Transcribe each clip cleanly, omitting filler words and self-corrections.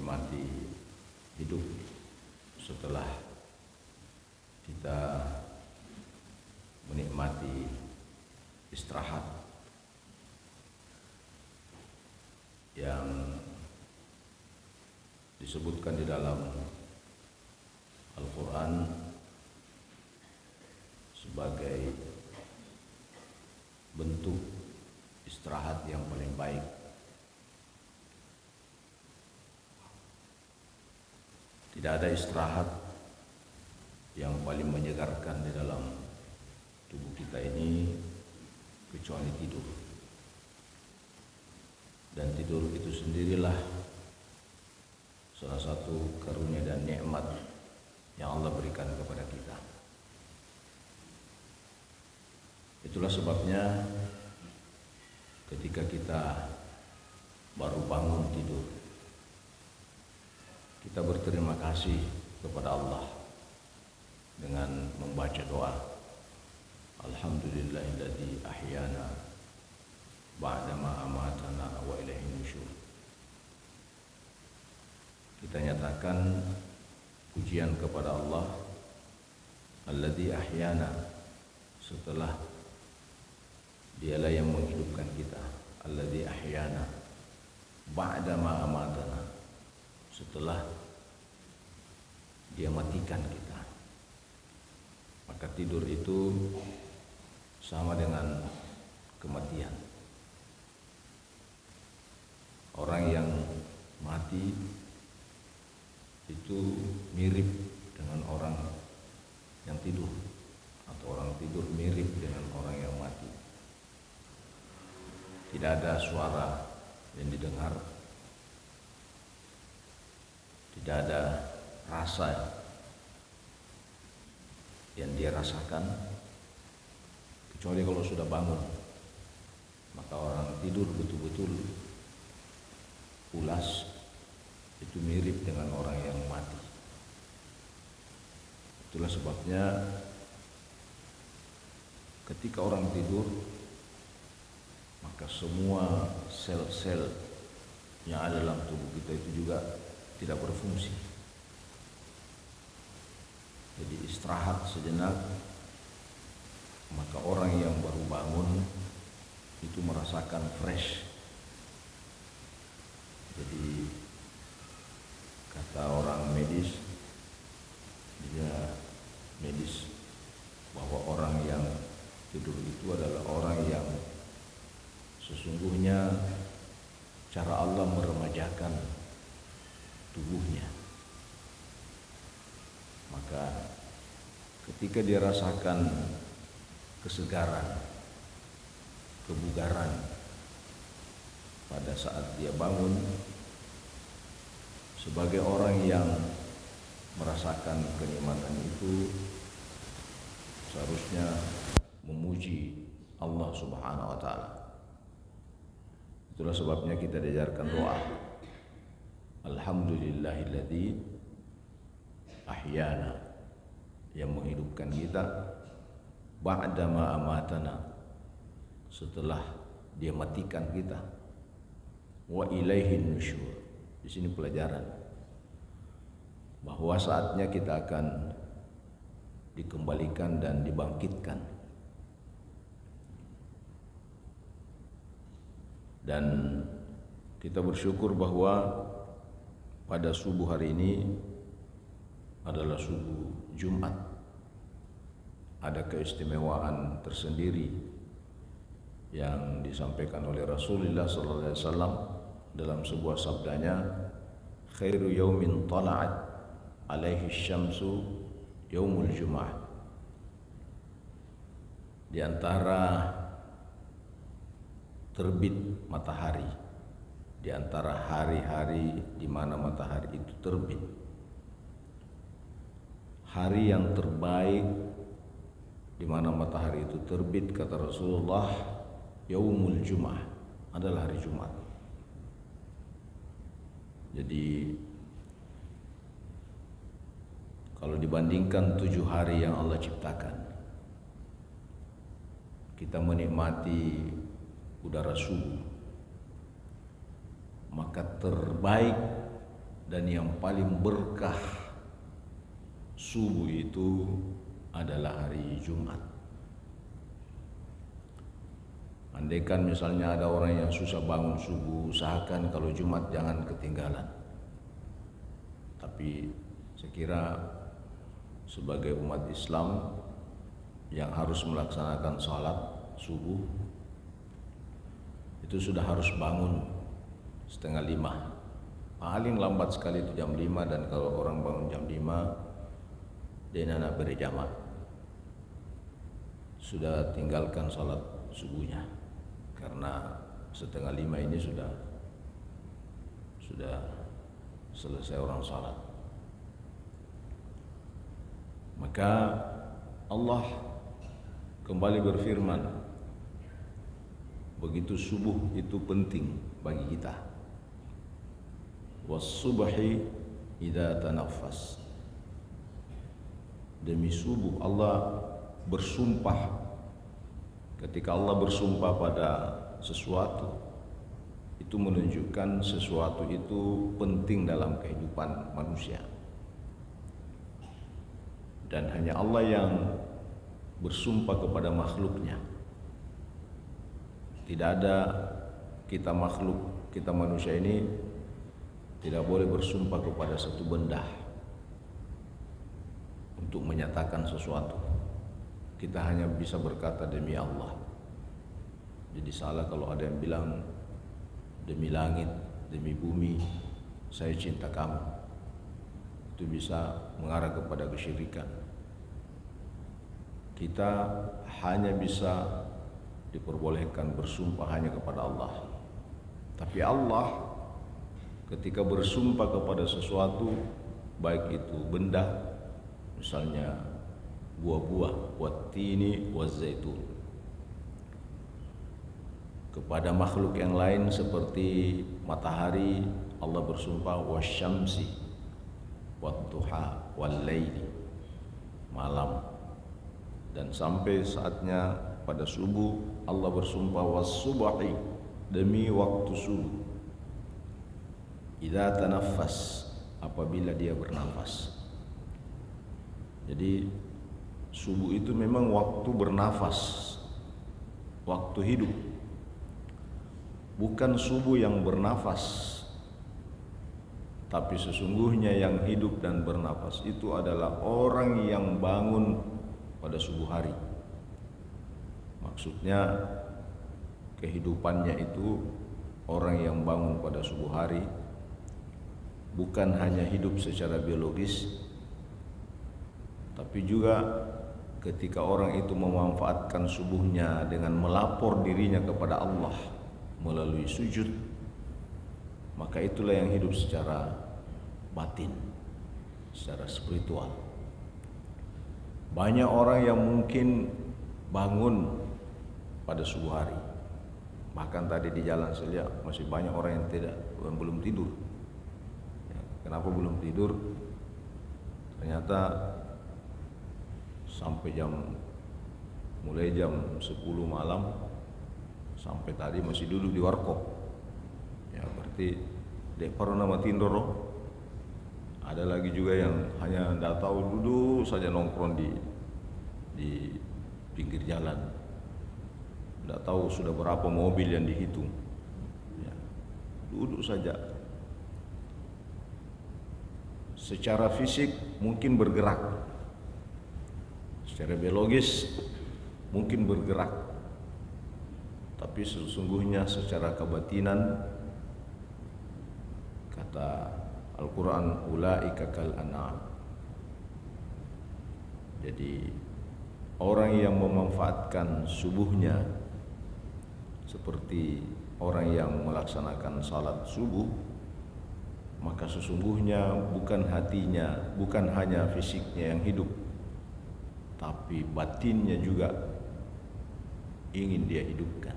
menikmati hidup setelah kita menikmati istirahat yang disebutkan di dalam Al-Quran sebagai bentuk istirahat yang paling baik. Tidak ada istirahat yang paling menyegarkan di dalam tubuh kita ini kecuali tidur. Dan tidur itu sendirilah salah satu karunia dan nikmat yang Allah berikan kepada kita. Itulah sebabnya ketika kita baru bangun tidur, kita berterima kasih kepada Allah dengan membaca doa, Alhamdulillahilladzi ahyana ba'dama amatana wa ilaihi nusyur. Kita nyatakan pujian kepada Allah, alladzi ahyana, setelah Dialah yang menghidupkan kita, alladzi ahyana ba'dama amatana, setelah Dia matikan kita. Maka tidur itu sama dengan kematian. Orang yang mati itu mirip dengan orang yang tidur, atau orang tidur mirip dengan orang yang mati. Tidak ada suara yang didengar, tidak ada rasa yang dia rasakan, kecuali kalau sudah bangun. Maka orang tidur betul-betul pulas, itu mirip dengan orang yang mati. Itulah sebabnya ketika orang tidur, maka semua sel-sel yang ada dalam tubuh kita itu juga tidak berfungsi. Jadi istirahat sejenak, maka orang yang baru bangun itu merasakan fresh. Jadi kata orang medis, bahwa orang yang tidur itu adalah orang yang sesungguhnya cara Allah meremajakan tubuhnya. Maka ketika dia rasakan kesegaran, kebugaran pada saat dia bangun, sebagai orang yang merasakan kenikmatan itu, seharusnya memuji Allah Subhanahu wa taala. Itulah sebabnya kita diajarkan doa, Alhamdulillahilladzi ahyana, yang menghidupkan kita, ba'dama amatana, setelah Dia matikan kita, wa ilaihi nusyur. Di sini pelajaran bahwa saatnya kita akan dikembalikan dan dibangkitkan. Dan kita bersyukur bahwa pada subuh hari ini adalah subuh Jumat. Ada keistimewaan tersendiri yang disampaikan oleh Rasulullah SAW dalam sebuah sabdanya, khairu yaumin tala'at alaihi syamsu yaumul jum'ah. Di antara terbit matahari, di antara hari-hari di mana matahari itu terbit, hari yang terbaik di mana matahari itu terbit, kata Rasulullah, yaumul jum'ah, adalah hari Jumat. Jadi kalau dibandingkan 7 hari yang Allah ciptakan, kita menikmati udara subuh, maka terbaik dan yang paling berkah subuh itu adalah hari Jumat. Andaikan misalnya ada orang yang susah bangun subuh, usahakan kalau Jumat jangan ketinggalan. Tapi saya kira sebagai umat Islam yang harus melaksanakan sholat subuh itu sudah harus bangun 4:30. Paling lambat sekali itu jam 5, dan kalau orang bangun jam 5 dia nak berjamaah sudah tinggalkan sholat subuhnya, karena 4:30 ini sudah selesai orang sholat. Maka Allah kembali berfirman, begitu subuh itu penting bagi kita. Was-subhi idza tanaffas. Demi subuh Allah bersumpah. Ketika Allah bersumpah pada sesuatu, itu menunjukkan sesuatu itu penting dalam kehidupan manusia. Dan hanya Allah yang bersumpah kepada makhluknya. Tidak ada kita makhluk, kita manusia ini tidak boleh bersumpah kepada satu benda untuk menyatakan sesuatu. Kita hanya bisa berkata demi Allah. Jadi salah kalau ada yang bilang demi langit, demi bumi, saya cinta kamu. Itu bisa mengarah kepada kesyirikan. Kita hanya bisa diperbolehkan bersumpah hanya kepada Allah. Tapi Allah ketika bersumpah kepada sesuatu, baik itu benda, misalnya buah-buah, wattini wazzaitun, kepada makhluk yang lain seperti matahari, Allah bersumpah wasyamsi wadduha wallaili, malam. Dan sampai saatnya pada subuh Allah bersumpah was-subhi, demi waktu subuh, idza tanaffas, apabila dia bernafas. Jadi subuh itu memang waktu bernafas, waktu hidup. Bukan subuh yang bernafas, tapi sesungguhnya yang hidup dan bernafas itu adalah orang yang bangun pada subuh hari. Maksudnya kehidupannya itu orang yang bangun pada subuh hari bukan hanya hidup secara biologis, tapi juga ketika orang itu memanfaatkan subuhnya dengan melapor dirinya kepada Allah melalui sujud, maka itulah yang hidup secara batin, secara spiritual. Banyak orang yang mungkin bangun pada subuh hari. Bahkan tadi di jalan saya lihat masih banyak orang yang belum tidur. Ya, kenapa belum tidur? Ternyata sampai mulai jam 10 malam sampai tadi masih duduk di warkop. Ya, berarti dek pernah tidur loh. Ada lagi juga yang hanya tidak tahu, duduk saja nongkrong di pinggir jalan. Tidak tahu sudah berapa mobil yang dihitung. Ya, duduk saja. Secara fisik mungkin bergerak, secara biologis mungkin bergerak, tapi sesungguhnya secara kebatinan, kata Al-Quran, ulaika kal an'am. Jadi orang yang memanfaatkan subuhnya seperti orang yang melaksanakan salat subuh, maka sesungguhnya bukan hatinya, bukan hanya fisiknya yang hidup, tapi batinnya juga ingin dia hidupkan.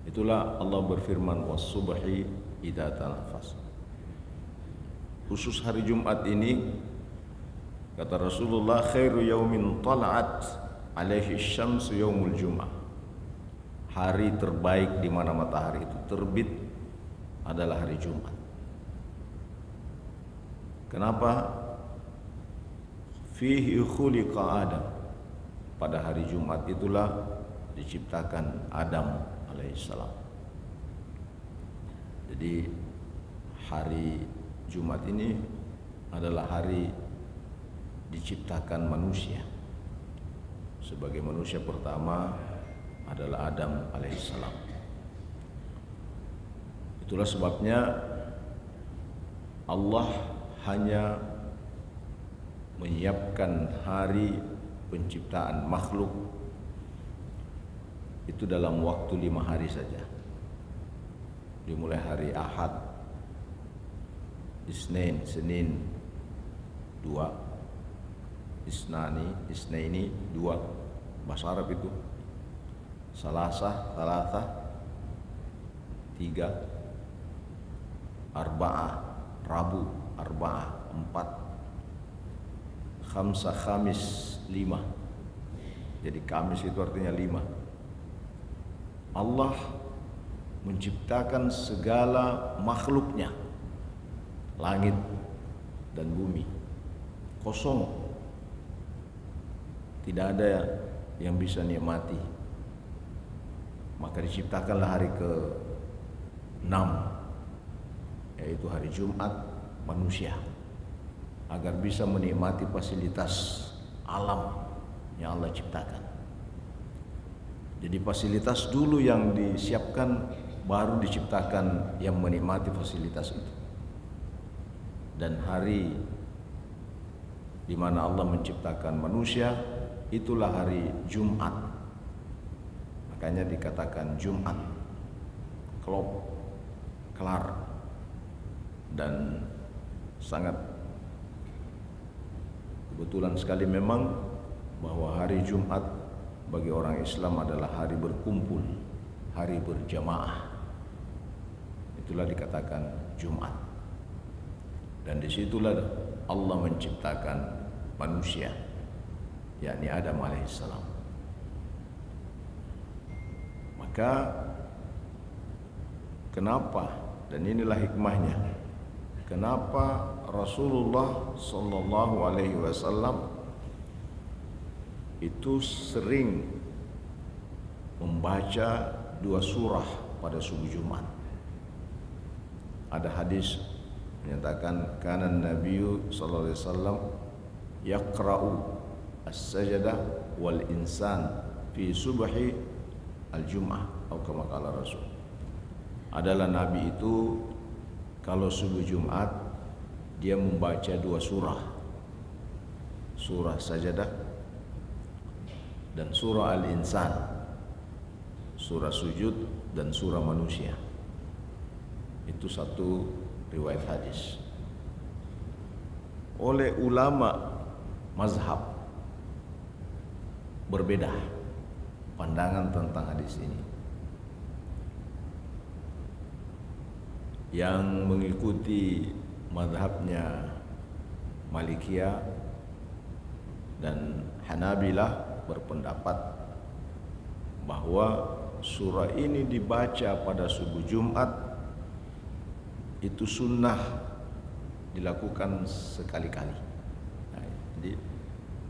Itulah Allah berfirman was-subhi idza tanaffas. Khusus hari Jumat ini, kata Rasulullah, khairu yaumin tala'at alaihi syamsu yaumul jum'ah. Hari terbaik di mana matahari itu terbit adalah hari Jumat. Kenapa? Fihi khuliqa Adam. Pada hari Jumat itulah diciptakan Adam alaihissalam. Jadi hari Jumat ini adalah hari diciptakan manusia. Sebagai manusia pertama adalah Adam alaihissalam. Itulah sebabnya Allah hanya menyiapkan hari penciptaan makhluk itu dalam waktu 5 hari saja. Dimulai hari Ahad, Isnin, Senin 2, Isnaini 2, bahasa Arab itu. Salasa 3, Arba'ah, Rabu 4, Khamsa Khamis 5. Jadi Kamis itu artinya 5. Allah menciptakan segala makhluknya, langit dan bumi, kosong. Tidak ada yang bisa nikmati. Maka diciptakanlah hari ke-6, yaitu hari Jumat, manusia, agar bisa menikmati fasilitas alam yang Allah ciptakan. Jadi fasilitas dulu yang disiapkan, baru diciptakan yang menikmati fasilitas itu. Dan hari di mana Allah menciptakan manusia, itulah hari Jumat. Makanya dikatakan Jumat, kelar. Dan sangat kebetulan sekali memang bahwa hari Jumat bagi orang Islam adalah hari berkumpul, hari berjamaah. Itulah dikatakan Jumat. Dan disitulah Allah menciptakan manusia, yakni Adam alaihissalam. Maka kenapa, dan inilah hikmahnya, kenapa Rasulullah sallallahu alaihi wasallam itu sering membaca 2 surah pada subuh Jumat. Ada hadis menyatakan kana Nabi sallallahu alaihi wasallam yaqra'u as-sajdah wal insan fi subhi al-jum'ah atau kama qala Rasul. Adalah Nabi itu kalau subuh Jumat dia membaca 2 surah. Surah Sajdah dan surah Al-Insan, surah sujud dan surah manusia. Itu satu riwayat hadis. Oleh ulama mazhab berbeda pandangan tentang hadis ini. Yang mengikuti mazhabnya Malikiyah dan Hanabilah berpendapat bahwa surah ini dibaca pada subuh Jumat itu sunnah dilakukan sekali-kali. Nah, jadi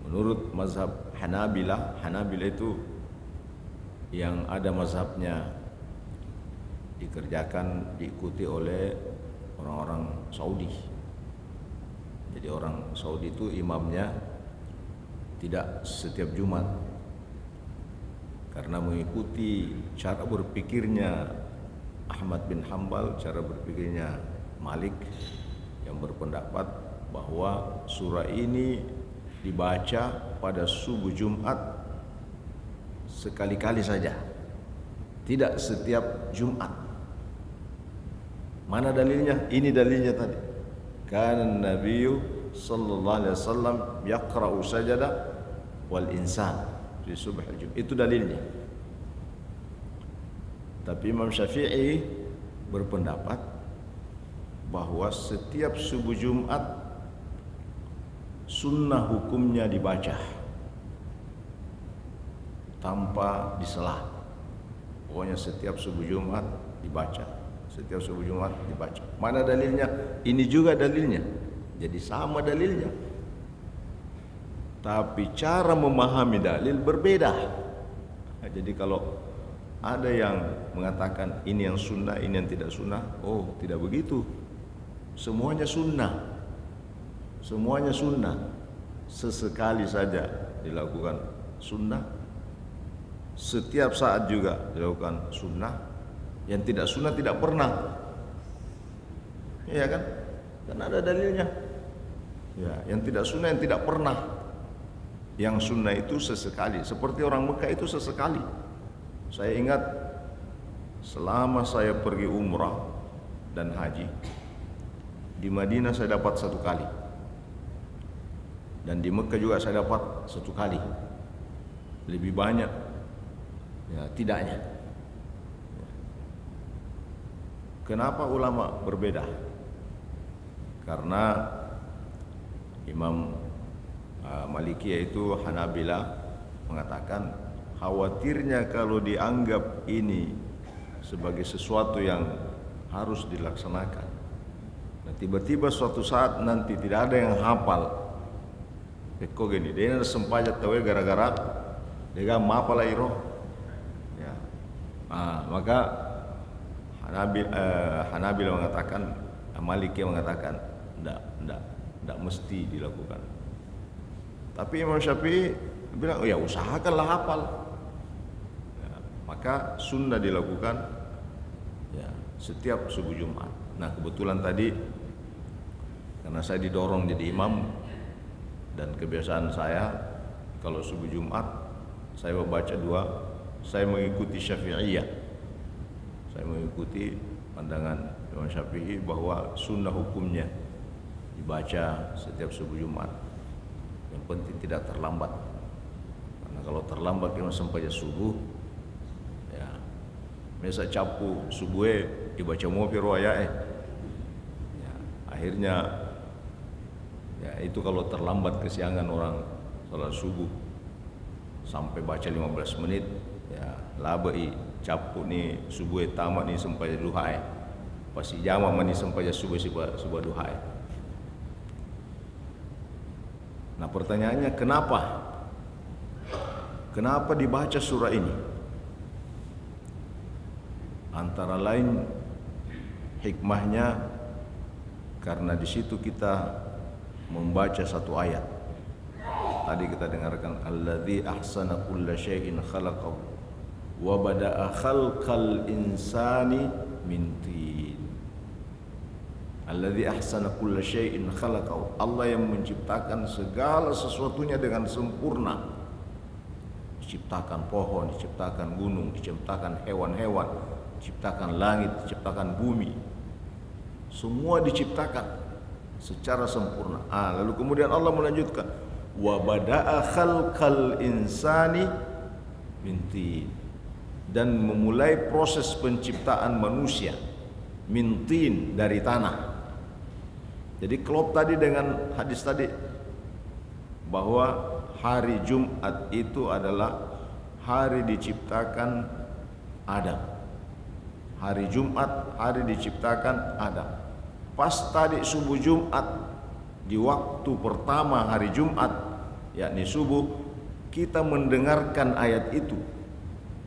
menurut mazhab Hanabilah itu yang ada mazhabnya dikerjakan, diikuti oleh orang-orang Saudi. Jadi orang Saudi itu imamnya tidak setiap Jumat, karena mengikuti cara berpikirnya Ahmad bin Hambal, cara berpikirnya Malik yang berpendapat bahwa surah ini dibaca pada subuh Jumat sekali-kali saja, tidak setiap Jumat. Mana dalilnya? Ini dalilnya tadi. Kana Nabiyyu sallallahu alaihi wasallam yaqra'u sajada wal insan fi subh al-Jumat. Itu dalilnya. Tapi Imam Syafi'i berpendapat bahwa setiap subuh Jumat sunnah hukumnya dibaca tanpa disela. Pokoknya setiap subuh Jumat dibaca. Setiap subuh Jumat dibaca. Mana dalilnya? Ini juga dalilnya. Jadi sama dalilnya. Tapi cara memahami dalil berbeda. Jadi kalau ada yang mengatakan ini yang sunnah, ini yang tidak sunnah, oh tidak begitu. Semuanya sunnah. Semuanya sunnah. Sesekali saja dilakukan sunnah. Setiap saat juga dilakukan sunnah. Yang tidak sunnah tidak pernah. Iya kan? Kan ada dalilnya. Ya, yang tidak sunnah, yang tidak pernah. Yang sunnah itu sesekali. Seperti orang Mekah itu sesekali. Saya ingat selama saya pergi umrah dan haji, di Madinah saya dapat 1 kali, dan di Mekah juga saya dapat 1 kali. Lebih banyak ya tidaknya. Kenapa ulama berbeda? Karena Imam Maliki, yaitu Hanabila, mengatakan khawatirnya kalau dianggap ini sebagai sesuatu yang harus dilaksanakan, nah tiba-tiba suatu saat nanti tidak ada yang hafal. Kok gini, dia ada sempajat tahu gara-gara dia mapala iro. Ya. Maka Hanabila mengatakan, Maliki mengatakan tidak mesti dilakukan. Tapi Imam Syafi'i bilang, oh ya usahakanlah hafal. Ya, maka sunnah dilakukan ya setiap subuh Jumat. Nah kebetulan tadi karena saya didorong jadi imam, dan kebiasaan saya kalau subuh Jumat saya membaca saya mengikuti Syafi'iyah. Saya mengikuti pandangan Imam Syafi'i bahwa sunnah hukumnya dibaca setiap subuh Jumat. Yang penting tidak terlambat. Karena kalau terlambat kita sampai subuh, ya, biasa capu subuh dibaca mobil roya ya, akhirnya ya itu kalau terlambat kesiangan orang salat subuh sampai baca 15 menit, ya labai capu nih subuh tamat nih sampai duha pasti jama mani sampai subuh duha. Nah pertanyaannya kenapa dibaca surah ini? Antara lain hikmahnya karena di situ kita membaca satu ayat. Tadi kita dengarkan alladzi ahsana kulla syai'in khalaqahu wa bada'a khalqal insani min tin. Alladzi ahsana kulla syai'in khalaqahu. Allah yang menciptakan segala sesuatunya dengan sempurna. Diciptakan pohon, diciptakan gunung, diciptakan hewan-hewan, diciptakan langit, diciptakan bumi. Semua diciptakan secara sempurna. Lalu kemudian Allah melanjutkan wa bada'a khalqal insani min tin, dan memulai proses penciptaan manusia min tin, dari tanah. Jadi klop tadi dengan hadis tadi bahwa hari Jumat itu adalah hari diciptakan Adam. Hari Jumat hari diciptakan Adam. Pas tadi subuh Jumat, di waktu pertama hari Jumat yakni subuh, kita mendengarkan ayat itu.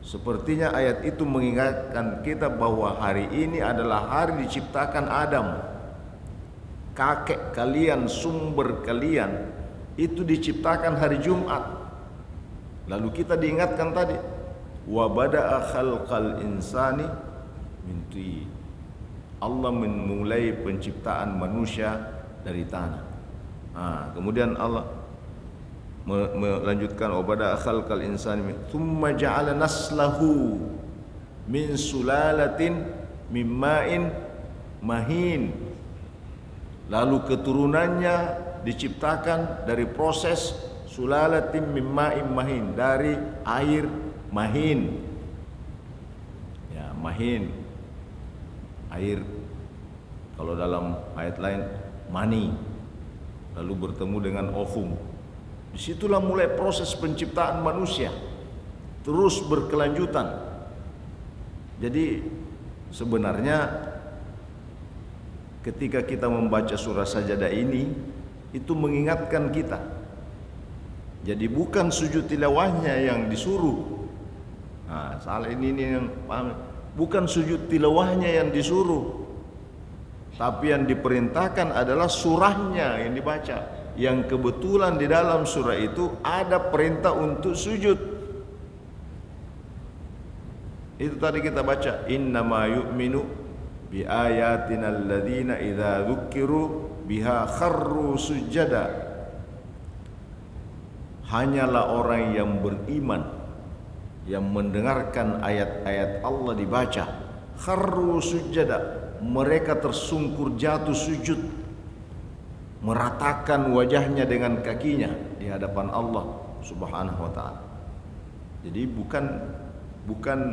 Sepertinya ayat itu mengingatkan kita bahwa hari ini adalah hari diciptakan Adam. Kakek kalian, sumber kalian itu diciptakan hari Jumat. Lalu kita diingatkan tadi wa bada'a khalqal insani min tin. Allah memulai penciptaan manusia dari tanah. Kemudian Allah melanjutkan wa bada'a khalqal insani thumma ja'ala naslahu min sulalatin min ma'in mahin. Lalu keturunannya diciptakan dari proses sulalatin min ma'in mahin, dari air mahin. Ya, mahin. Air, kalau dalam ayat lain mani. Lalu bertemu dengan ovum. Disitulah mulai proses penciptaan manusia, terus berkelanjutan. Jadi sebenarnya ketika kita membaca surah Sajadah ini itu mengingatkan kita. Jadi bukan sujud tilawahnya yang disuruh. Nah, salah ini yang paham. Bukan sujud tilawahnya yang disuruh, tapi yang diperintahkan adalah surahnya yang dibaca. Yang kebetulan di dalam surah itu ada perintah untuk sujud. Itu tadi kita baca, innama yu'minu bi ayatina alladzina idza dzukiru biha kharru sujada. Hanyalah orang yang beriman, yang mendengarkan ayat-ayat Allah dibaca, kharru sujada, mereka tersungkur jatuh sujud, meratakan wajahnya dengan kakinya di hadapan Allah Subhanahu wa taala. Jadi bukan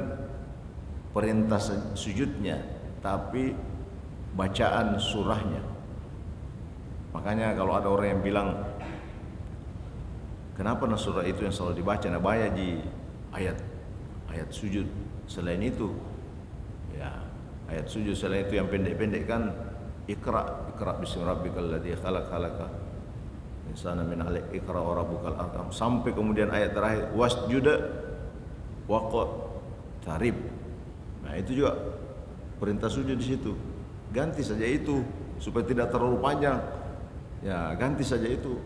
perintah sujudnya, tapi bacaan surahnya. Makanya kalau ada orang yang bilang, kenapa surah itu yang selalu dibaca, nah banyak di ayat sujud selain itu. Ya, ayat sujud selain itu yang pendek-pendek kan, Iqra bismi rabbikal ladzi khalaqa insana min 'alaq, Iqra wa rabbukal akram, sampai kemudian ayat terakhir wasjud waqtarib. Nah, itu juga perintah sujud di situ. Ganti saja itu supaya tidak terlalu panjang. Ya, ganti saja itu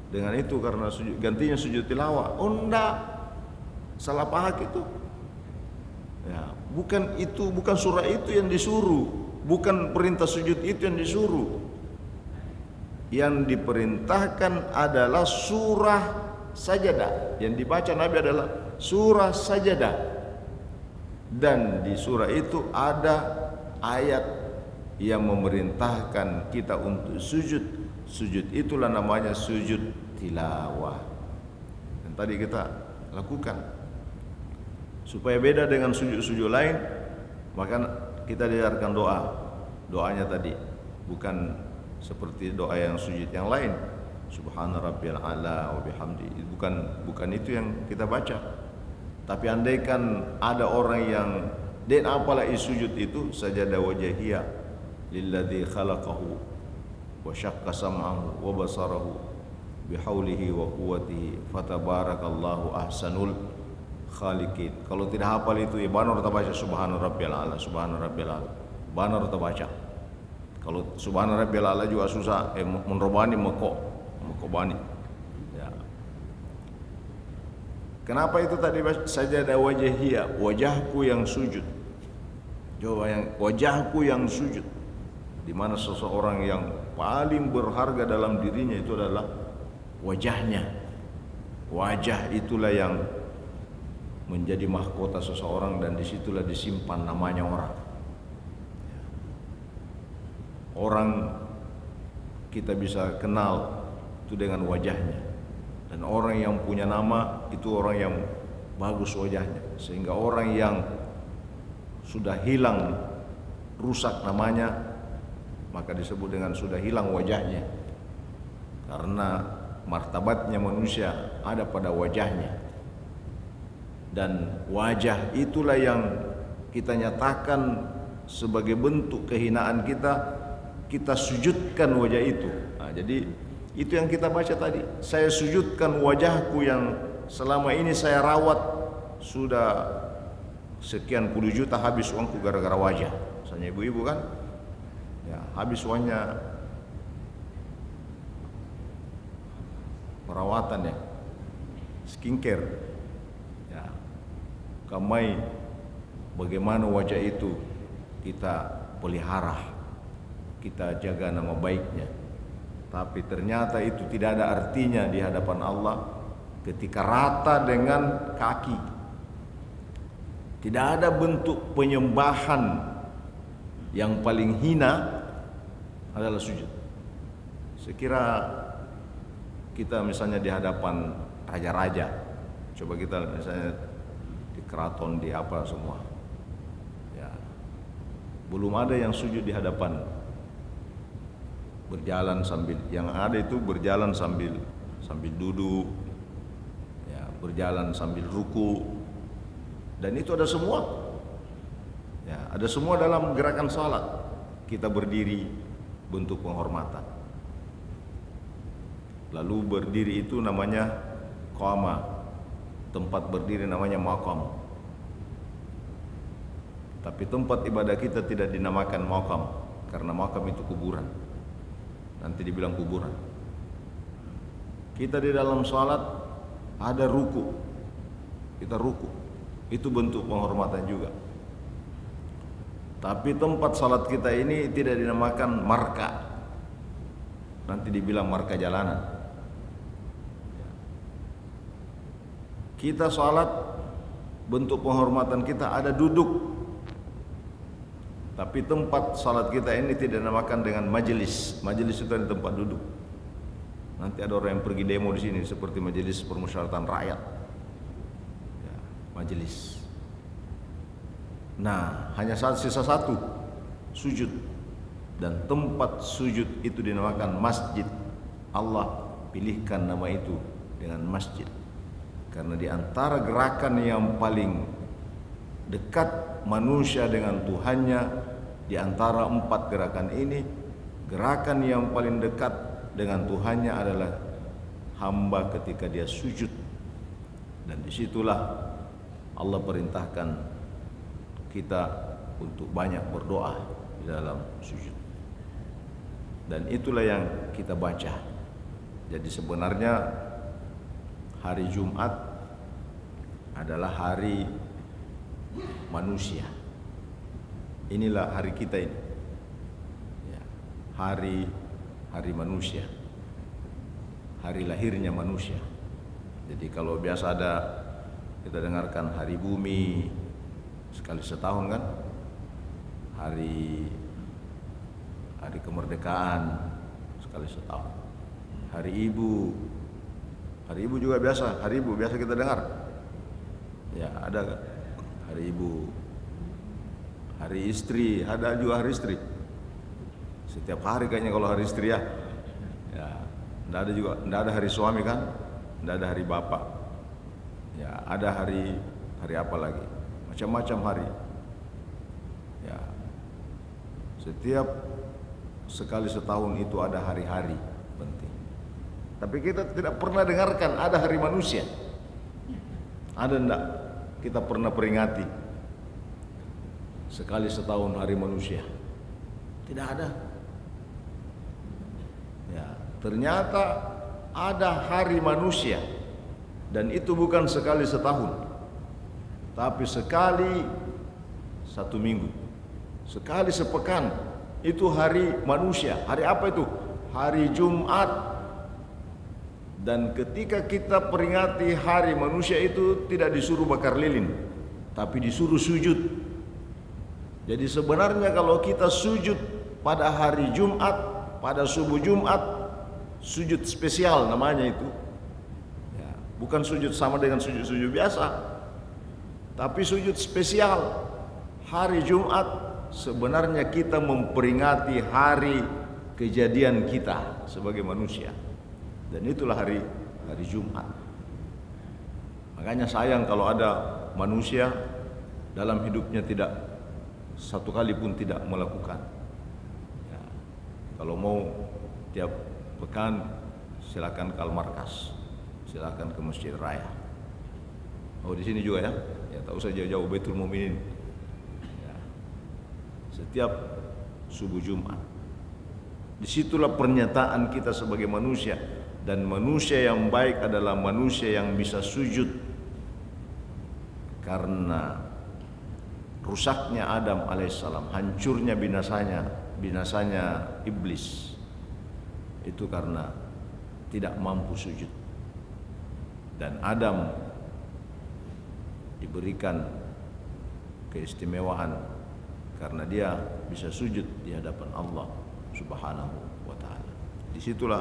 dengan itu, karena sujud, gantinya sujud tilawah. Oh enggak, salah paham itu. Ya, bukan itu, bukan surah itu yang disuruh, bukan perintah sujud itu yang disuruh. Yang diperintahkan adalah surah Sajadah. Yang dibaca Nabi adalah surah Sajadah. Dan di surah itu ada ayat yang memerintahkan kita untuk sujud. Sujud itulah namanya sujud tilawah. Dan tadi kita lakukan. Supaya beda dengan sujud-sujud lain, maka kita diajarkan doa. Doanya tadi bukan seperti doa yang sujud yang lain. Subhana rabbiyal a'la wa bihamdi. Bukan itu yang kita baca. Tapi andaikan ada orang yang dan apalah sujud itu, sajada wajhiyya lilladzi khalaqahu wa syaqqa sam'ahu wa basarahu bihaulihi wa quwwatihi fatabarakallahu ahsanul khaliqin. Kalau tidak hafal itu ya banar baca subhana rabbiyal a'la, subhana rabbiyal a'la. Banar baca. Kalau subhana rabbiyal a'la juga susah, menrobani mekobani. Ya. Kenapa itu tadi sajadah wajhiyya, wajahku yang sujud. Coba yang wajahku yang sujud. Di mana seseorang yang paling berharga dalam dirinya itu adalah wajahnya. Wajah itulah yang menjadi mahkota seseorang, dan disitulah disimpan namanya orang. Orang kita bisa kenal itu dengan wajahnya. Dan orang yang punya nama itu orang yang bagus wajahnya, sehingga orang yang sudah hilang, rusak namanya, maka disebut dengan sudah hilang wajahnya. Karena martabatnya manusia ada pada wajahnya. Dan wajah itulah yang kita nyatakan sebagai bentuk kehinaan kita, kita sujudkan wajah itu. Nah, jadi itu yang kita baca tadi. Saya sujudkan wajahku yang selama ini saya rawat, sudah sekian puluh juta habis uangku gara-gara wajah. Misalnya ibu-ibu kan, ya habis uangnya perawatan ya, skincare. Ya, kamai bagaimana wajah itu kita pelihara, kita jaga nama baiknya. Tapi ternyata itu tidak ada artinya di hadapan Allah ketika rata dengan kaki. Tidak ada bentuk penyembahan yang paling hina adalah sujud. Sekira kita misalnya di hadapan raja-raja, coba kita misalnya di keraton, di apa semua, ya, belum ada yang sujud di hadapan. Berjalan sambil, yang ada itu berjalan sambil duduk, ya, berjalan sambil ruku, dan itu ada semua, ya, ada semua dalam gerakan salat. Kita berdiri, bentuk penghormatan. Lalu berdiri itu namanya qama, tempat berdiri namanya maqam. Tapi tempat ibadah kita tidak dinamakan maqam, karena maqam itu kuburan. Nanti dibilang kuburan. Kita di dalam salat ada ruku, kita ruku, itu bentuk penghormatan juga. Tapi tempat salat kita ini tidak dinamakan marka, nanti dibilang marka jalanan. Kita salat, bentuk penghormatan kita ada duduk. Tapi tempat salat kita ini tidak dinamakan dengan majelis. Majelis itu ada tempat duduk. Nanti ada orang yang pergi demo di sini seperti majelis permusyawaratan rakyat. Ya, majelis. Nah, hanya sisa satu, sujud. Dan tempat sujud itu dinamakan masjid. Allah pilihkan nama itu dengan masjid. Karena di antara gerakan yang paling dekat manusia dengan Tuhannya, di antara 4 gerakan ini, gerakan yang paling dekat dengan Tuhannya adalah hamba ketika dia sujud. Dan disitulah Allah perintahkan kita untuk banyak berdoa di dalam sujud. Dan itulah yang kita baca. Jadi sebenarnya hari Jumat adalah hari manusia. Inilah hari kita ini, ya, hari manusia, hari lahirnya manusia. Jadi kalau biasa ada kita dengarkan hari bumi sekali setahun kan, hari kemerdekaan sekali setahun, hari ibu juga biasa, hari ibu biasa kita dengar, ya ada kan, hari ibu. Hari istri, ada juga hari istri. Setiap hari kayaknya kalau hari istri ya. Ya, enggak ada juga, enggak ada hari suami kan? Enggak ada hari bapak. Ya, ada hari apa lagi? Macam-macam hari. Ya. Setiap sekali setahun itu ada hari-hari penting. Tapi kita tidak pernah dengarkan ada hari manusia. Ada enggak? Kita pernah peringati sekali setahun hari manusia? Tidak ada. Ya, ternyata ada hari manusia, dan itu bukan sekali setahun, tapi sekali 1 minggu, sekali sepekan. Itu hari manusia. Hari apa itu? Hari Jumat. Dan ketika kita peringati hari manusia itu tidak disuruh bakar lilin, tapi disuruh sujud. Jadi sebenarnya kalau kita sujud pada hari Jumat, pada subuh Jumat, sujud spesial namanya itu. Ya, bukan sujud sama dengan sujud-sujud biasa, tapi sujud spesial. Hari Jumat sebenarnya kita memperingati hari kejadian kita sebagai manusia. Dan itulah hari Jumat. Makanya sayang kalau ada manusia dalam hidupnya tidak satu kali pun tidak melakukan. Ya, kalau mau tiap pekan silakan ke Al-Markas, silakan ke Masjid Raya. Oh di sini juga ya, ya tak usah jauh-jauh, Baitul Mu'minin. Ya, setiap subuh Jumat. Disitulah pernyataan kita sebagai manusia, dan manusia yang baik adalah manusia yang bisa sujud. Karena rusaknya Adam alaihissalam, hancurnya binasanya iblis, itu karena tidak mampu sujud. Dan Adam diberikan keistimewaan karena dia bisa sujud di hadapan Allah Subhanahu wa ta'ala. Disitulah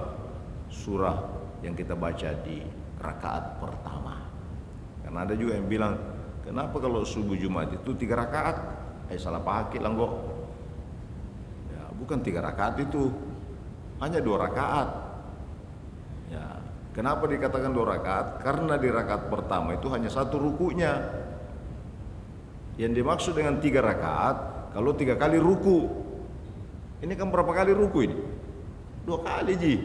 surah yang kita baca di rakaat pertama. Karena ada juga yang bilang, kenapa kalau subuh Jumat itu 3 rakaat? Salah pakai lah kok. Ya, bukan 3 rakaat itu, hanya 2 rakaat. Ya, kenapa dikatakan 2 rakaat? Karena di rakaat pertama itu hanya 1 rukunya. Yang dimaksud dengan 3 rakaat, kalau 3 kali ruku. Ini kan berapa kali ruku ini? 2 kali ji.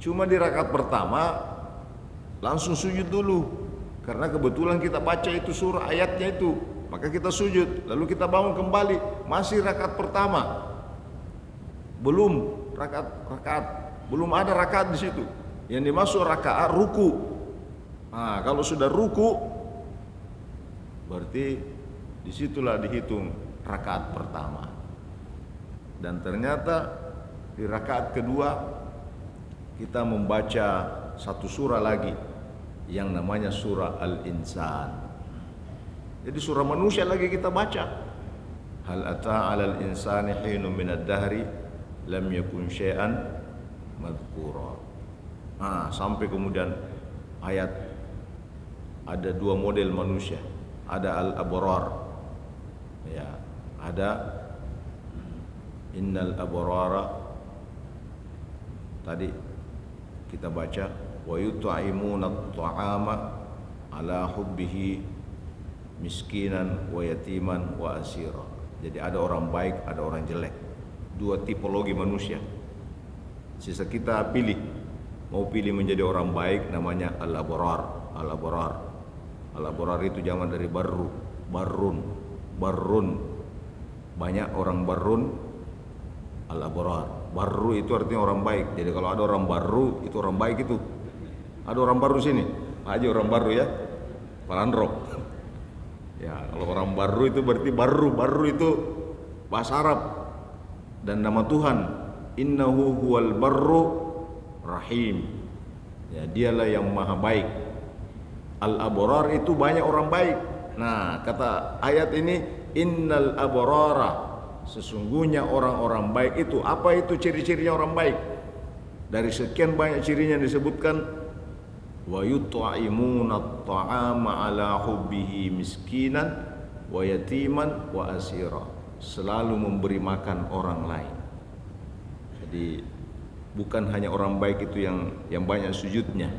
Cuma di rakaat pertama langsung sujud dulu, karena kebetulan kita baca itu surah ayatnya itu, maka kita sujud. Lalu kita bangun kembali, masih rakaat pertama, belum belum ada rakaat di situ. Yang dimaksud rakaat ruku. Nah, kalau sudah ruku, berarti disitulah dihitung rakaat pertama. Dan ternyata di rakaat kedua kita membaca satu surah lagi yang namanya surah Al-Insan. Jadi surah manusia lagi kita baca. Hal ata 'alal insani hinun minad dahri lam yakun syai'an madhkura. Nah, sampai kemudian ayat ada 2 model manusia. Ada al-abrar. Ya, ada innal abrara. Tadi kita baca wa yut'imuna at-ta'ama ala hubbihi miskinan wa yatiman wa asira. Jadi ada orang baik, ada orang jelek. 2 tipologi manusia. Sisa kita pilih. Mau pilih menjadi orang baik, namanya al-abrar. Al-abrar. Al-abrar itu jamak dari barrun. Banyak orang barrun, al-abrar. Barru itu artinya orang baik. Jadi kalau ada orang baru, itu orang baik itu. Ada orang baru sini. Pak Haji orang baru ya. Pak Landro. Ya, kalau orang baru itu berarti baru itu bahasa Arab dan nama Tuhan. Innahu huwal barru rahim. Ya, dialah yang maha baik. Al-abrar itu banyak orang baik. Nah, kata ayat ini innal abrara, sesungguhnya orang-orang baik itu. Apa itu ciri-cirinya orang baik? Dari sekian banyak cirinya disebutkan wa yut'imuna at-ta'ama ala hubbihi miskinan wa yatiman wa asira. Selalu memberi makan orang lain. Jadi bukan hanya orang baik itu yang banyak sujudnya,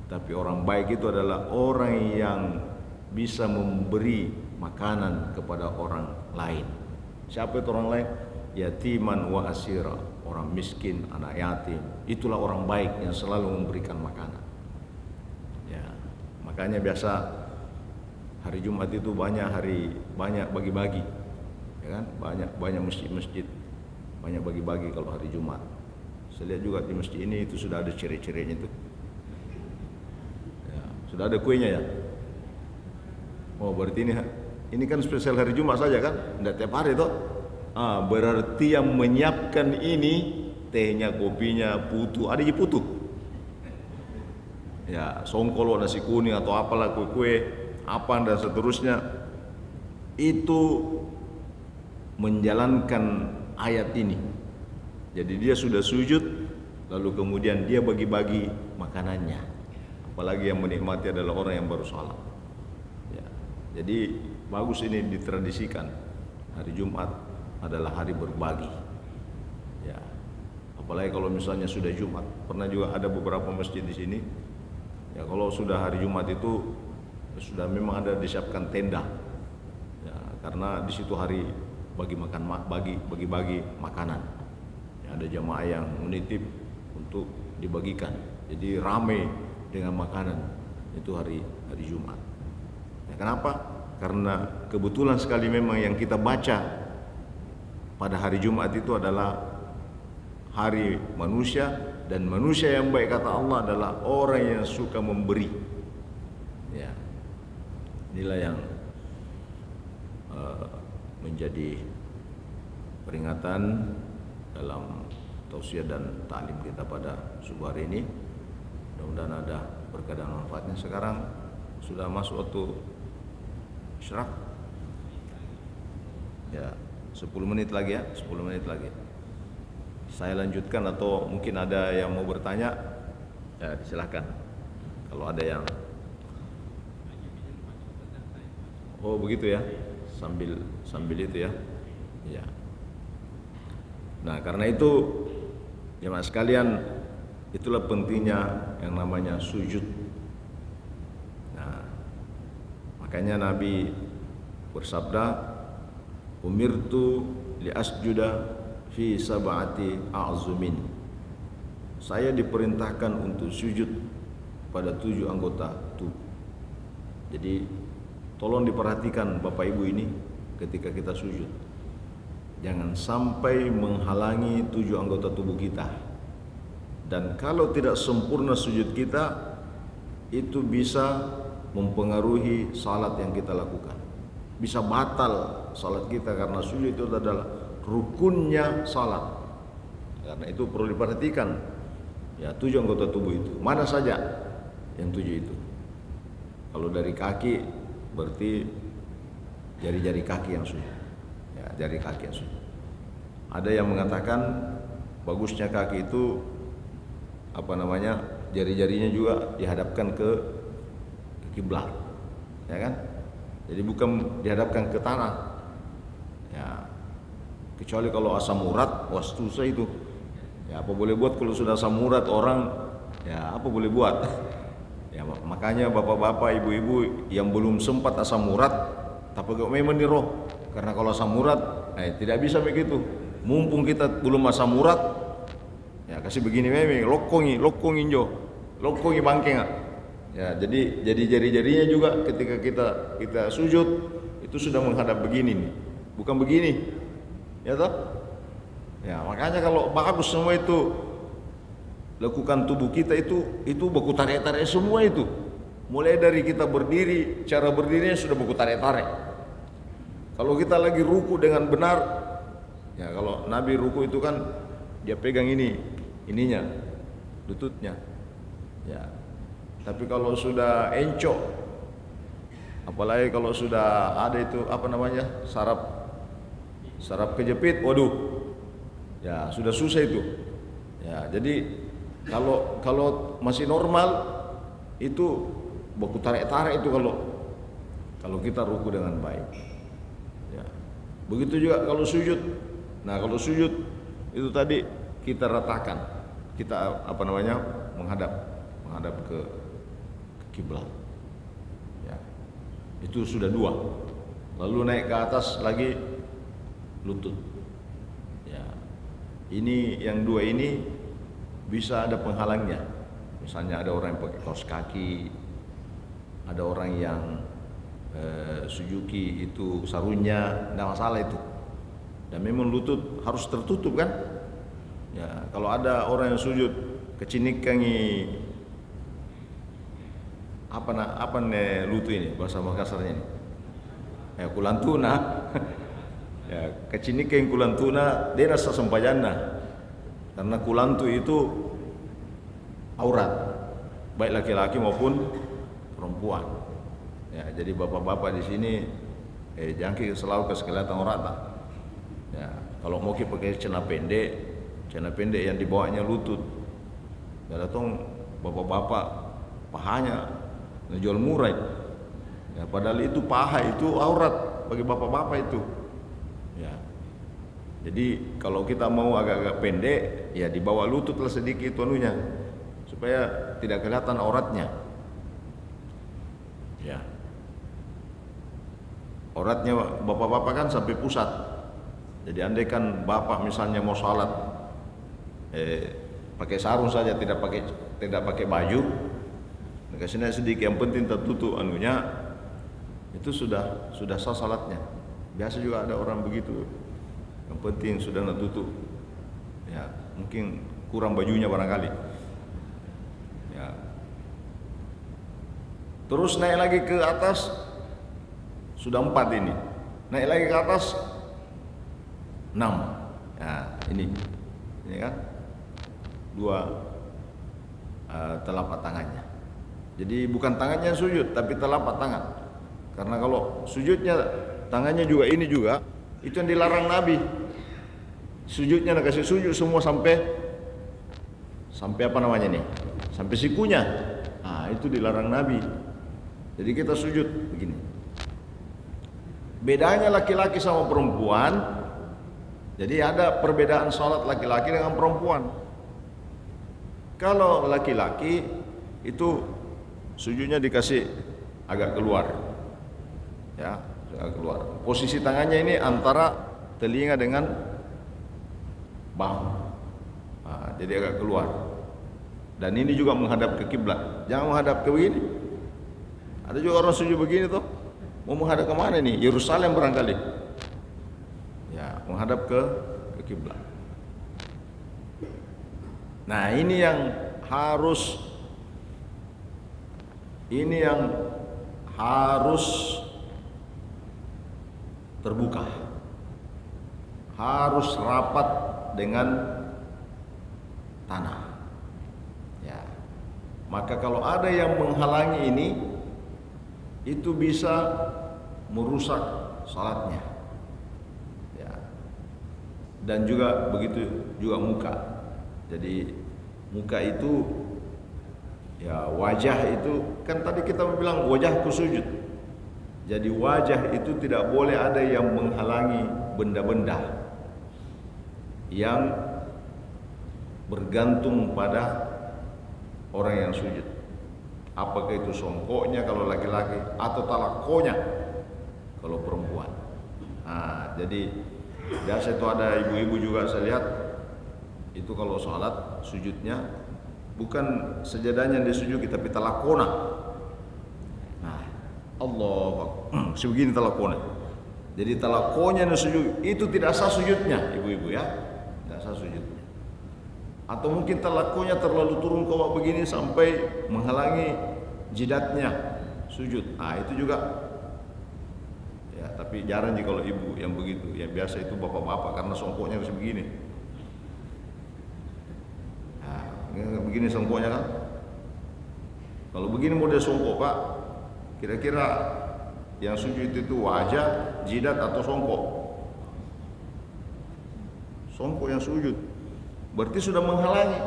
tapi orang baik itu adalah orang yang bisa memberi makanan kepada orang lain. Siapa itu orang lain? Yatiman wa asira, orang miskin, anak yatim. Itulah orang baik yang selalu memberikan makanan. Ya, makanya biasa hari Jumat itu banyak bagi-bagi, ya kan? Banyak masjid-masjid banyak bagi-bagi kalau hari Jumat. Saya lihat juga di masjid ini itu sudah ada ciri-cirinya itu. Ya, sudah ada kuenya ya. Oh, berarti ini kan spesial hari Jumat saja kan? Enggak tiap hari toh. Berarti yang menyiapkan ini tehnya, kopinya, putu, ada je putu. Ya, songkol, nasi kuning atau apalah kue-kue, apa dan seterusnya. Itu menjalankan ayat ini. Jadi dia sudah sujud, lalu kemudian dia bagi-bagi makanannya. Apalagi yang menikmati adalah orang yang baru salat. Ya, jadi bagus ini ditradisikan. Hari Jumat adalah hari berbagi. Ya, apalagi kalau misalnya sudah Jumat. Pernah juga ada beberapa masjid di sini. Ya, kalau sudah hari Jumat itu sudah memang ada disiapkan tenda. Ya, karena di situ hari bagi-bagi makanan. Ya, ada jamaah yang menitip untuk dibagikan. Jadi ramai dengan makanan itu hari Jumat. Ya, kenapa? Karena kebetulan sekali memang yang kita baca pada hari Jumat itu adalah hari manusia, dan manusia yang baik kata Allah adalah orang yang suka memberi. Ya, inilah yang menjadi peringatan dalam tausiah dan ta'lim kita pada subuh hari ini. Mudah-mudahan ada berkah dan manfaatnya. Sekarang sudah masuk waktu isyraq. Ya, 10 menit lagi ya, 10 menit lagi. Saya lanjutkan atau mungkin ada yang mau bertanya? Ya, silakan. Kalau ada yang begitu ya. Sambil itu ya. Ya. Nah, karena itu jemaah sekalian, itulah pentingnya yang namanya sujud. Nah, makanya Nabi bersabda, umirtu li asjuda fi sab'ati a'zumin. Saya diperintahkan untuk sujud pada 7 anggota tubuh. Jadi tolong diperhatikan Bapak Ibu ini ketika kita sujud. Jangan sampai menghalangi 7 anggota tubuh kita. Dan kalau tidak sempurna sujud kita, itu bisa mempengaruhi salat yang kita lakukan. Bisa batal salat kita karena sujud itu adalah rukunnya salat. Karena itu perlu diperhatikan. Ya, 7 anggota tubuh itu. Mana saja yang 7 itu? Kalau dari kaki berarti jari-jari kaki yang sujud. Ya, jari kaki yang sujud. Ada yang mengatakan bagusnya kaki itu jari-jarinya juga dihadapkan ke kiblat, ya kan? Jadi bukan dihadapkan ke tanah. Ya, kecuali kalau asam urat, wah susah itu. Ya, apa boleh buat kalau sudah asam urat orang? Ya, apa boleh buat? Ya, makanya bapak-bapak, ibu-ibu yang belum sempat asam urat, tapi kok memang di roh. Karena kalau asam urat, tidak bisa begitu. Mumpung kita belum asam urat, ya kasih begini memang lokongi bangkeng. Ya, jadi jari-jarinya juga ketika kita sujud itu sudah menghadap begini nih, bukan begini. Ya toh? Ya, makanya kalau bagus semua itu lakukan tubuh kita itu baku tarik-tarik semua itu. Mulai dari kita berdiri, cara berdirinya sudah baku tarik-tarik. Kalau kita lagi ruku dengan benar, ya kalau Nabi ruku itu kan dia pegang ininya, lututnya. Ya. Tapi kalau sudah encok, apalagi kalau sudah ada itu saraf kejepit, waduh. Ya, sudah susah itu. Ya, jadi kalau masih normal itu baku tarik-tarik itu kalau kita ruku dengan baik. Ya. Begitu juga kalau sujud. Nah, kalau sujud itu tadi kita ratakan. Kita menghadap ke kiblat. Ya. Itu sudah 2. Lalu naik ke atas lagi lutut. Ya. Ini yang 2 ini bisa ada penghalangnya. Misalnya ada orang yang pakai kaos kaki, ada orang yang sujuki itu sarungnya, tidak masalah itu. Dan memang lutut harus tertutup kan? Ya, kalau ada orang yang sujud kecinikangi apa nih lutut ini bahasa Makassarnya ini? Ya, kulantuna. Ya, kecinikan kulantuna dia rasa sempajana. Karena kulantu itu aurat, baik laki-laki maupun perempuan. Ya, jadi bapak-bapak di sini jangan selalu kelihatan aurat. Ya, kalau mau pakai celana pendek yang dibawanya lutut. Ya, datang bapak-bapak pahanya ngejual murah. Ya, padahal itu paha itu aurat bagi bapak-bapak itu. Ya. Jadi kalau kita mau agak-agak pendek, ya di bawah lutut lah sedikit anunya, supaya tidak kelihatan auratnya. Ya. Auratnya bapak-bapak kan sampai pusat. Jadi andai kan bapak misalnya mau salat, pakai sarung saja, tidak pakai baju, kasih sedikit, yang penting tertutup anunya, itu sudah sah salatnya. Biasa juga ada orang begitu. Yang penting sudah tutup. Ya, mungkin kurang bajunya barangkali. Ya. Terus naik lagi ke atas, sudah 4 ini. Naik lagi ke atas 6. Ya, ini kan 2 telapak tangannya. Jadi bukan tangannya sujud, tapi telapak tangan. Karena kalau sujudnya tangannya juga ini juga, itu yang dilarang Nabi. Sujudnya nak kasih sujud semua sampai sampai sikunya. Ah, itu dilarang Nabi. Jadi kita sujud begini. Bedanya laki-laki sama perempuan. Jadi ada perbedaan salat laki-laki dengan perempuan. Kalau laki-laki itu sujudnya dikasih agak keluar. Ya, agak keluar. Posisi tangannya ini antara telinga dengan bahu. Jadi agak keluar. Dan ini juga menghadap ke kiblat. Jangan menghadap ke begini. Ada juga orang sujud begini tuh. Mau menghadap ke mana nih? Yerusalem barangkali. Ya, menghadap ke kiblat. Nah, ini yang harus terbuka. Harus rapat dengan tanah. Ya. Maka kalau ada yang menghalangi ini, itu bisa merusak salatnya. Ya. Dan juga begitu juga muka. Jadi muka itu, ya, wajah itu kan tadi kita bilang wajahku sujud. Jadi wajah itu tidak boleh ada yang menghalangi benda-benda yang bergantung pada orang yang sujud. Apakah itu songkoknya kalau laki-laki atau talakonya kalau perempuan. Nah, jadi biasa itu ada ibu-ibu juga saya lihat itu kalau sholat sujudnya bukan sejadahnya yang disujudi tapi talakona. Nah, Allah sebegini talakona. Jadi talakonya yang disujud itu tidak sah sujudnya, ibu-ibu ya, tidak sah sujudnya. Atau mungkin talakonya terlalu turun ke bawah begini sampai menghalangi jidatnya sujud. Nah, itu juga. Ya, tapi jarang sih kalau ibu yang begitu. Yang biasa itu bapak-bapak karena songkoknya harus begini. Nah, begini songkoknya kan. Kalau begini model songkok, Pak, kira-kira yang sujud itu wajah, jidat atau songkok? Songkok yang sujud. Berarti sudah menghalangi.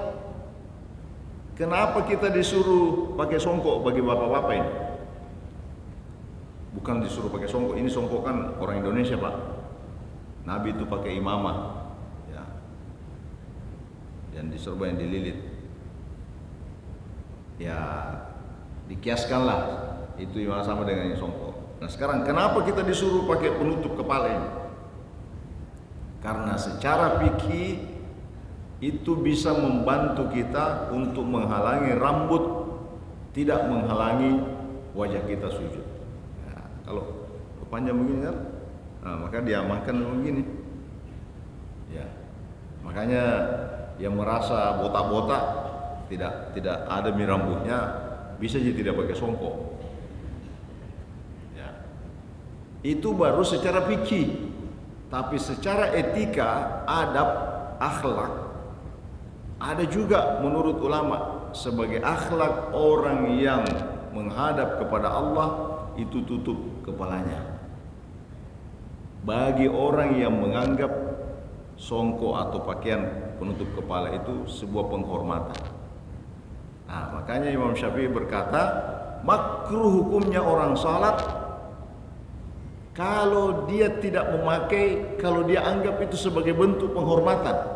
Kenapa kita disuruh pakai songkok bagi bapak-bapak ini? Bukan disuruh pakai songkok. Ini songkok kan orang Indonesia, Pak. Nabi itu pakai imamah, ya. Dan di sorban yang dililit. Ya, dikiaskanlah itu imamah sama dengan yang songkok. Nah, sekarang kenapa kita disuruh pakai penutup kepala ini? Karena secara fikih itu bisa membantu kita untuk menghalangi rambut tidak menghalangi wajah kita sujud. Nah, kalau panjang begini kan, nah, maka diamankan begini. Ya, makanya yang merasa botak-botak tidak ada rambutnya bisa jadi tidak pakai songkok. Ya, itu baru secara fikih, tapi secara etika, adab, akhlak. Ada juga menurut ulama sebagai akhlak orang yang menghadap kepada Allah itu tutup kepalanya. Bagi orang yang menganggap songkok atau pakaian penutup kepala itu sebuah penghormatan. Nah, makanya Imam Syafi'i berkata, makruh hukumnya orang salat kalau dia tidak memakai, kalau dia anggap itu sebagai bentuk penghormatan.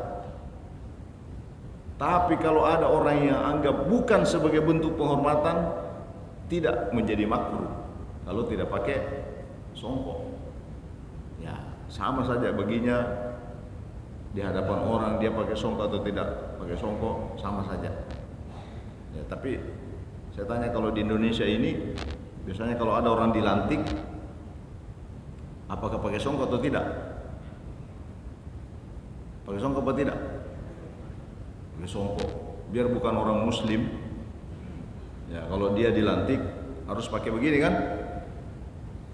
Tapi kalau ada orang yang anggap bukan sebagai bentuk penghormatan, tidak menjadi makruh kalau tidak pakai songkok. Ya, sama saja baginya di hadapan orang dia pakai songkok atau tidak pakai songkok sama saja. Ya, tapi saya tanya kalau di Indonesia ini biasanya kalau ada orang dilantik apakah pakai songkok atau tidak? Pakai songkok atau tidak? Pakai songkok. Biar bukan orang muslim. Ya, kalau dia dilantik harus pakai begini kan?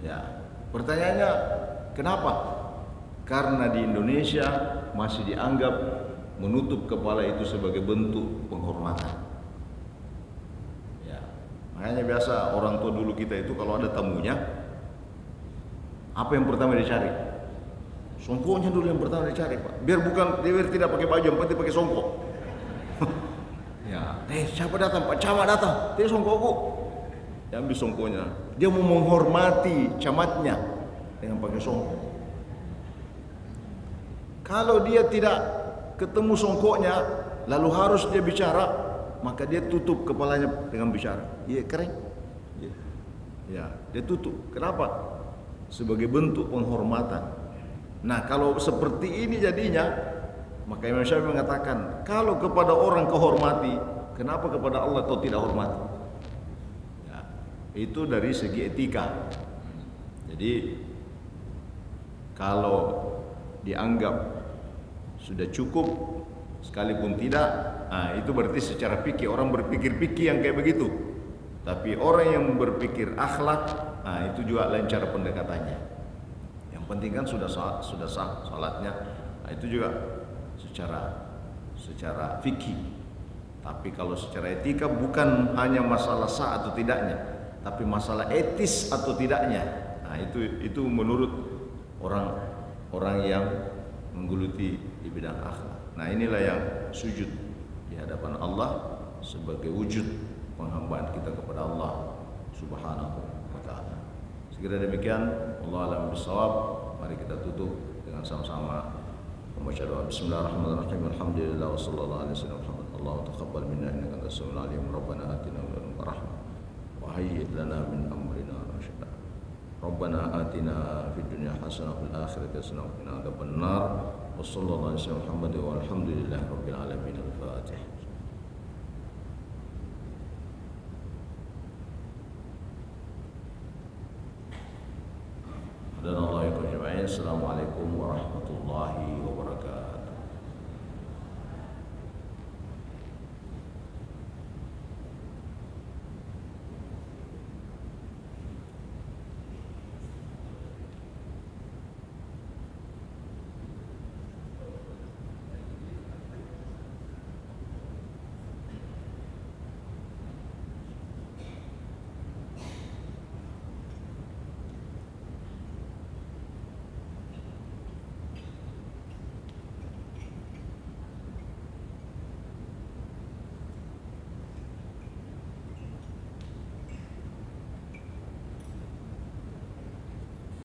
Ya. Pertanyaannya kenapa? Karena di Indonesia masih dianggap menutup kepala itu sebagai bentuk penghormatan. Ya. Makanya biasa orang tua dulu kita itu kalau ada tamunya apa yang pertama dicari? Songkoknya dulu yang pertama dicari, Pak. Biar tidak pakai baju, yang penting pakai songkok. Ya, siapa datang? Pak Camat datang. Songkokku. Dia ambil songkoknya. Dia mau menghormati camatnya dengan pakai songkok. Kalau dia tidak ketemu songkoknya, lalu harus dia bicara, maka dia tutup kepalanya dengan bicara. Iya, kering. Ya, dia tutup. Kenapa? Sebagai bentuk penghormatan. Nah, kalau seperti ini jadinya Maka Imam Syafi'i mengatakan, kalau kepada orang kau hormati, kenapa kepada Allah kau tidak hormati? Ya, itu dari segi etika. Jadi kalau dianggap sudah cukup sekalipun tidak, nah itu berarti secara fikih orang berpikir fikih yang kayak begitu. Tapi orang yang berpikir akhlak, nah itu juga lain cara pendekatannya. Yang penting kan sudah sah salatnya, nah itu juga secara fikih. Tapi kalau secara etika bukan hanya masalah sah atau tidaknya, tapi masalah etis atau tidaknya. Nah itu menurut orang yang menggeluti di bidang akhlak. Nah inilah yang sujud di hadapan Allah sebagai wujud penghambaan kita kepada Allah Subhanahu wa taala. Sekira demikian, Allah a'lam bishawab. Mari kita tutup dengan sama-sama membaca doa. Bismillahirrahmanirrahim. Alhamdulillah wassallallahu alaihi wasallam Muhammad. Allahu taqabbal minna innaka antas samiul alim. Rabbana atina min ladunka rahmah wa hayyi' lana min amrina rasyada. Rabbana atina fid dunya hasanah wa fil akhirati hasanah wa qina adzabannar. Wassallallahu alaihi wasallam Muhammad walhamdulillahi rabbil alamin. Al-Fatihah. Dan Allah ya jemaah. Assalamualaikum warahmatullahi